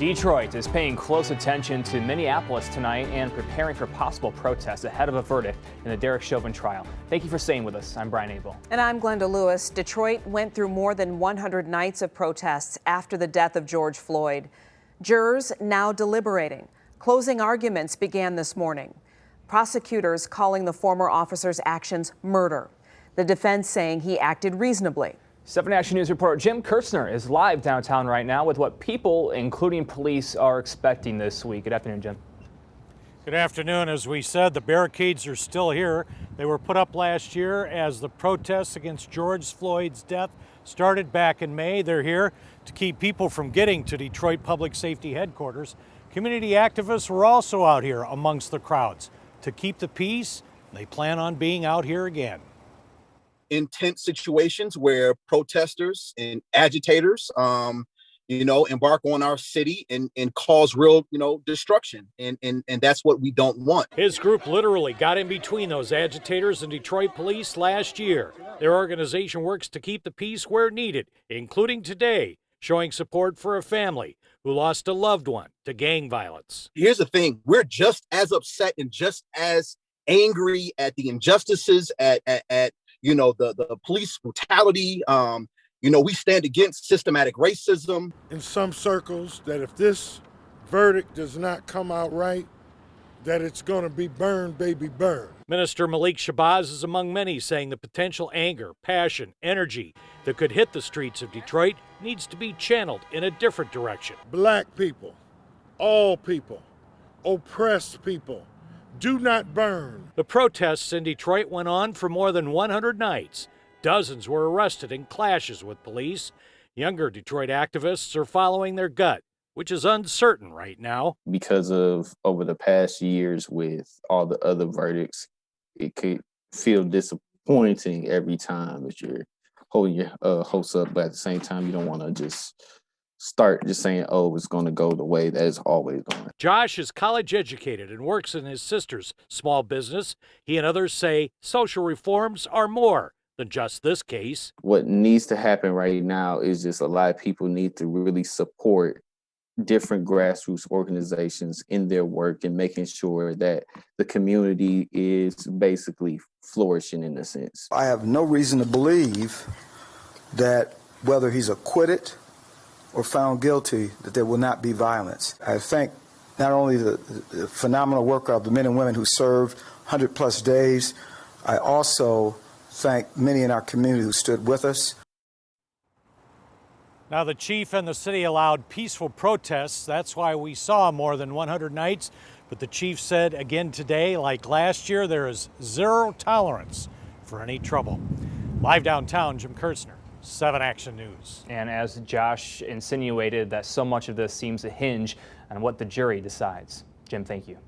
Detroit is paying close attention to Minneapolis tonight and preparing for possible protests ahead of a verdict in the Derrick Chauvin trial. Thank you for staying with us. I'm Brian ABEL. And I'm Glenda Lewis. Detroit went through more than 100 nights of protests after the death of George Floyd. Jurors now deliberating. Closing arguments began this morning. Prosecutors calling the former officer's actions murder. The defense saying he acted reasonably. 7 Action News reporter Jim Kirtzner is live downtown right now with what people, including police, are expecting this week. Good afternoon, Jim. Good afternoon. As we said, the barricades are still here. They were put up last year as the protests against George Floyd's death started back in May. They're here to keep people from getting to Detroit Public Safety Headquarters. Community activists were also out here amongst the crowds to keep the peace. They plan on being out here again. Intense situations where protesters and agitators, embark on our city and cause real, destruction. And that's what we don't want. His group literally got in between those agitators and Detroit police last year. Their organization works to keep the peace where needed, including today, showing support for a family who lost a loved one to gang violence. Here's the thing. We're just as upset and just as angry at the injustices, at the police brutality. We stand against systematic racism. In some circles, that if this verdict does not come out right, that it's going to be burn, baby, burn. Minister Malik Shabazz is among many saying the potential anger, passion, energy that could hit the streets of Detroit needs to be channeled in a different direction. Black people, all people, oppressed people, do not burn. The protests in Detroit went on for more than 100 nights. Dozens were arrested in clashes with police. Younger Detroit activists are following their gut, which is uncertain right now. Because of over the past years with all the other verdicts, it could feel disappointing every time that you're holding your hopes up, but at the same time, you don't want to just start just saying, oh, it's going to go the way that it's always going. Josh is college educated and works in his sister's small business. He and others say social reforms are more than just this case. What needs to happen right now is just a lot of people need to really support different grassroots organizations in their work and making sure that the community is basically flourishing in a sense. I have no reason to believe that whether he's acquitted or found guilty, that there will not be violence. I thank not only the phenomenal work of the men and women who served 100+ days, I also thank many in our community who stood with us. Now, the chief and the city allowed peaceful protests. That's why we saw more than 100 nights. But the chief said again today, like last year, there is zero tolerance for any trouble. Live downtown, Jim Kirtzner, 7 Action News. And as Josh insinuated, that so much of this seems to hinge on what the jury decides. Jim, thank you.